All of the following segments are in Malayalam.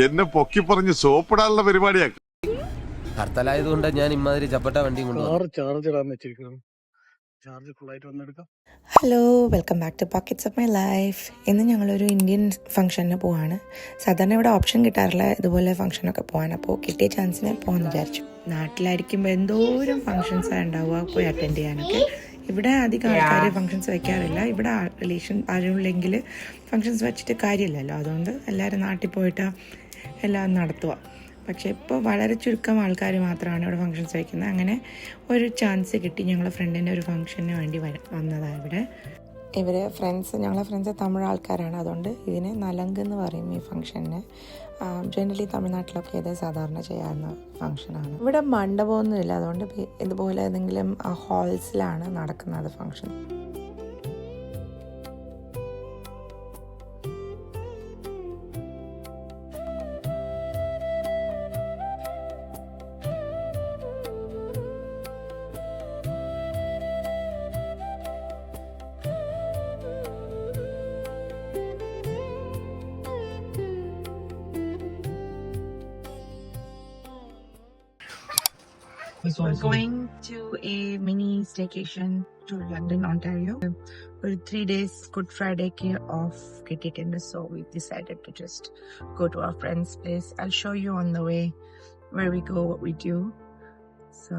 എന്നെ പൊക്കി പറഞ്ഞ് സോപ്പിടാനുള്ള പരിപാടിയാ. ഹർത്താലായതുകൊണ്ട് ഞാൻ ഇമാതിരി ചപ്പട്ട വണ്ടി hello, welcome back to pockets of my life. ഇന്ന് ഞങ്ങളൊരു ഇന്ത്യൻ ഫംഗ്ഷന് പോവാണ്. സാധാരണ ഇവിടെ ഓപ്ഷൻ കിട്ടാറില്ല ഇതുപോലെ ഫംഗ്ഷനൊക്കെ പോകാൻ. അപ്പോൾ കിട്ടിയ ചാൻസിന് പോകാൻ വിചാരിച്ചു. നാട്ടിലായിരിക്കുമ്പോൾ എന്തോരം ഫംഗ്ഷൻസാണ് ഉണ്ടാവുക പോയി അറ്റൻഡ് ചെയ്യാനൊക്കെ. ഇവിടെ അധികം ആൾക്കാർ ഫംഗ്ഷൻസ് വയ്ക്കാറില്ല. ഇവിടെ റിലേഷൻ ആരുമില്ലെങ്കിൽ ഫംഗ്ഷൻസ് വെച്ചിട്ട് കാര്യമില്ലല്ലോ. അതുകൊണ്ട് എല്ലാവരും നാട്ടിൽ പോയിട്ട് എല്ലാം നടത്തുക. പക്ഷേ ഇപ്പോൾ വളരെ ചുരുക്കം ആൾക്കാർ മാത്രമാണ് ഇവിടെ ഫംഗ്ഷൻസ് വയ്ക്കുന്നത്. അങ്ങനെ ഒരു ചാൻസ് കിട്ടി. ഞങ്ങളെ ഫ്രണ്ടിൻ്റെ ഒരു ഫംഗ്ഷന് വേണ്ടി വന്നതാണ് ഇവിടെ. ഞങ്ങളെ ഫ്രണ്ട്സ് തമിഴ് ആൾക്കാരാണ്. അതുകൊണ്ട് ഇതിനെ നലങ്ക് എന്ന് പറയും ഈ ഫംഗ്ഷന്. ജനറലി തമിഴ്നാട്ടിലൊക്കെ ഇത് സാധാരണ ചെയ്യാവുന്ന ഫംഗ്ഷനാണ്. ഇവിടെ മണ്ഡപമൊന്നുമില്ല. അതുകൊണ്ട് ഇതുപോലെ ഏതെങ്കിലും ഹാൾസിലാണ് നടക്കുന്നത് function. We're going to a mini staycation to London, Ontario. For 3 days Good Friday off kittittund, so we decided to just go to our friend's place. I'll show you on the way where we go, what we do. So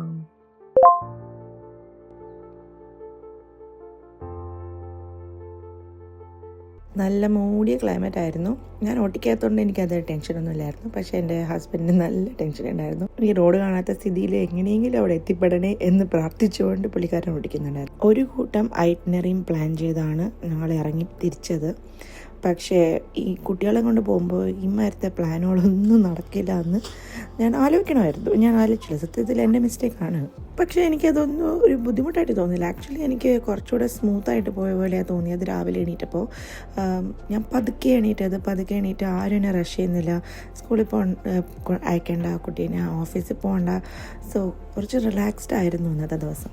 നല്ല മൂടിയ ക്ലൈമറ്റ് ആയിരുന്നു. ഞാൻ ഓട്ടിക്കാത്തതുകൊണ്ട് എനിക്കത് ടെൻഷനൊന്നും ഇല്ലായിരുന്നു. പക്ഷേ എൻ്റെ ഹസ്ബൻഡിന് നല്ല ടെൻഷൻ ഉണ്ടായിരുന്നു. ഈ റോഡ് കാണാത്ത സ്ഥിതിയിൽ എങ്ങനെയെങ്കിലും അവിടെ എത്തിപ്പെടണേ എന്ന് പ്രാർത്ഥിച്ചുകൊണ്ട് പുള്ളിക്കാരൻ ഓടിക്കുന്നുണ്ടായിരുന്നു. ഒരു കൂട്ടം ഐറ്റിനറിയും പ്ലാൻ ചെയ്താണ് ഞങ്ങൾ ഇറങ്ങി തിരിച്ചത്. പക്ഷേ ഈ കുട്ടികളെ കൊണ്ട് പോകുമ്പോൾ ഇമാരത്തെ പ്ലാനുകളൊന്നും നടക്കില്ല എന്ന് ഞാൻ ആലോചിച്ചില്ല. സത്യത്തിൽ എൻ്റെ മിസ്റ്റേക്കാണ്. പക്ഷേ എനിക്കതൊന്നും ഒരു ബുദ്ധിമുട്ടായിട്ട് തോന്നില്ല. ആക്ച്വലി എനിക്ക് കുറച്ചുകൂടെ സ്മൂത്തായിട്ട് പോയ പോലെയാണ് തോന്നിയത്. രാവിലെ എണീറ്റപ്പോൾ ഞാൻ പതുക്കെ എണീറ്റ് ആരും എന്നെ റഷ് ചെയ്യുന്നില്ല. സ്കൂളിൽ അയക്കേണ്ട കുട്ടീനെ, ഓഫീസിൽ പോകണ്ട. സോ കുറച്ച് റിലാക്സ്ഡ് ആയിരുന്നു ഇന്നത്തെ ദിവസം.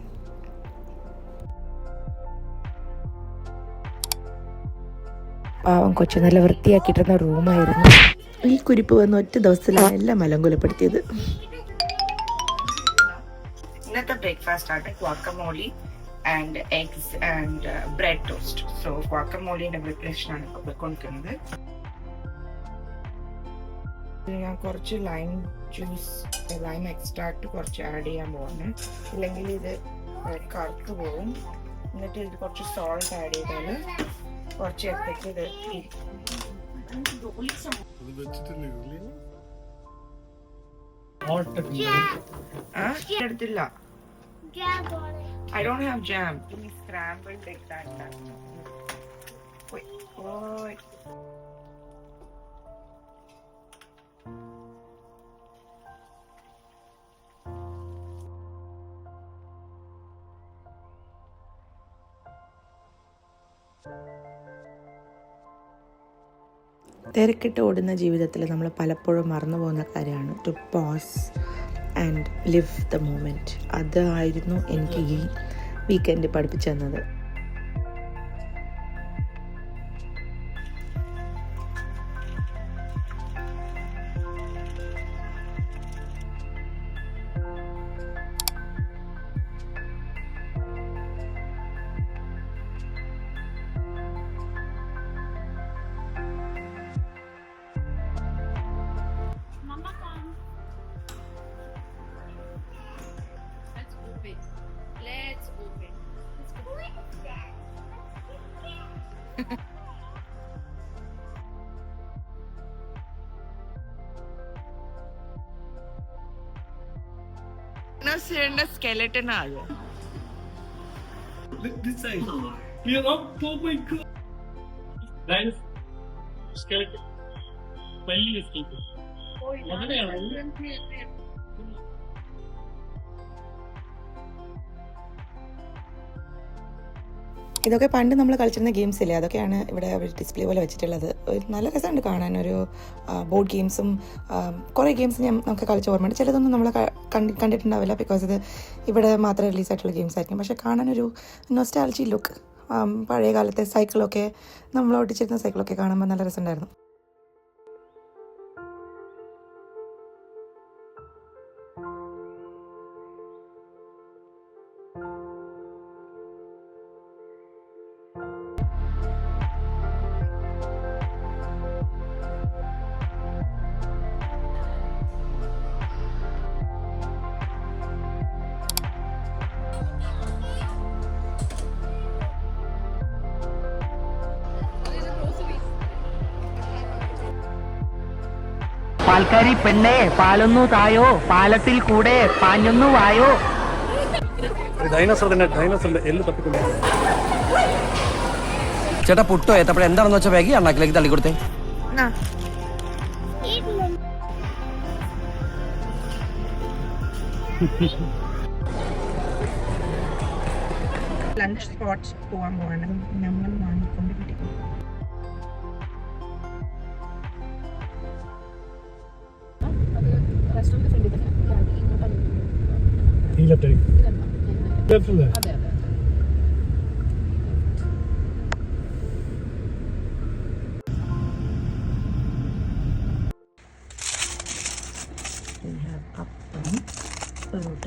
പാവം കൊച്ചു നല്ല വൃത്തിയാക്കിയിട്ടുന്ന റൂമായിരുന്നു. ഈ കുരിപ്പ് വന്ന് ഒറ്റ ദിവസത്തിലാണ് എല്ലാം മലങ്കുലപ്പെടുത്തിയത്. ഇന്നത്തെ ബ്രേക്ക്ഫാസ്റ്റ് ആണ് guacamole and eggs and bread toast. So ഗുവാക്കമോളിയുടെ പ്രിപ്പറേഷൻ ആണ് ഇപ്പോൾ പോയിക്കൊണ്ടിരിക്കുന്നത്. ഞാൻ കുറച്ച് ലൈം എക്സ്ട്രാക്ട് കുറച്ച് ആഡ് ചെയ്യാൻ പോകുന്നത്. ഇല്ലെങ്കിൽ ഇത് കറുത്ത് പോകും. എന്നിട്ട് ഇത് കുറച്ച് സോൾട്ട് ആഡ് ചെയ്താൽ കുറച്ച് നേരത്തേക്ക് ഇത് എടുത്തില്ല. I don't have jam. Give me scrambled like that. Wait. തിരക്കിട്ട് ഓടുന്ന ജീവിതത്തിൽ നമ്മൾ പലപ്പോഴും മറന്നു പോകുന്ന കാര്യമാണ് to pause and live the moment. അതായിരുന്നു എനിക്ക് ഈ വീക്കെൻഡ് പഠിപ്പിച്ചു തന്നത്. സ്കെലറ്റൻ ആയോ? This side. You're up. Oh my god. That is skeleton. Belly is keeping. Oh, yeah. ഇതൊക്കെ പണ്ട് നമ്മൾ കളിച്ചിരുന്ന ഗെയിംസ് ഇല്ലേ, അതൊക്കെയാണ് ഇവിടെ അവർ ഡിസ്പ്ലേ പോലെ വെച്ചിട്ടുള്ളത്. ഒരു നല്ല രസമുണ്ട് കാണാൻ. ഒരു ബോർഡ് ഗെയിംസും കുറേ ഗെയിംസ് നമുക്ക് കളിച്ച ഓർമ്മയുണ്ട്. ചിലതൊന്നും നമ്മൾ കണ്ടിട്ടുണ്ടാവില്ല, ബിക്കോസ് ഇത് ഇവിടെ മാത്രമേ റിലീസായിട്ടുള്ള ഗെയിംസ് ആയിരിക്കും. പക്ഷേ കാണാനൊരു നൊസ്റ്റാൾജി ലുക്ക്, പഴയ കാലത്തെ സൈക്കിളൊക്കെ, നമ്മൾ ഓടിച്ചിരുന്ന സൈക്കിളൊക്കെ കാണുമ്പോൾ നല്ല രസമുണ്ടായിരുന്നു. പാൽക്കാരി പെണ്ണെ പാലൊന്നു തായോ, പാലത്തിൽ കൂടെ പാഞ്ഞൊന്നു വായോ. ഡൈനോസർ തന്നെ, ഡൈനോസറിന്റെ എല്ല് തട്ടിക്കൊണ്ട് ചേട്ടാ പുട്ടോ ഏത്തപ്പഴം എന്താണെന്ന് വെച്ചാൽ വേഗം അണ്ണാക്കിലേക്ക് തള്ളി കൊടുത്തേ. ലഞ്ച് സ്പോട്ട്സ് പോകാൻ പോവാണ്. നമ്മൾ വാങ്ങിക്കൊണ്ടിരിക്കും. ഈ ലെഫ്റ്റ് ലെഫ്റ്റ് അല്ലേ? അപ്പം പൊറോട്ട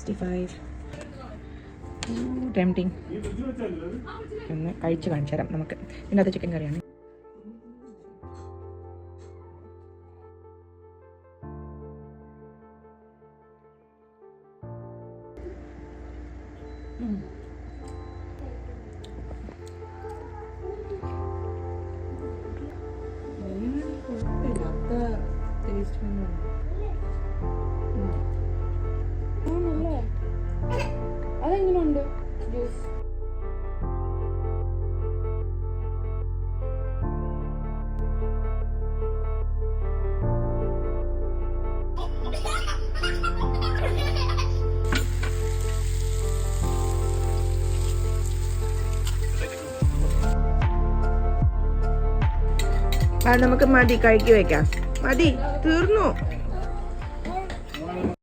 65 ടെംപ്റ്റിംഗ്. ഒന്ന് കഴിച്ച് കാണിച്ചു തരാം നമുക്ക്. ഇതിനകത്ത് ചിക്കൻ കറിയാണ്. അതെങ്ങനെയുണ്ട് ജ്യൂസ്? നമുക്ക് മതി, കഴുകി വെക്കാം. മതി, തീർന്നു.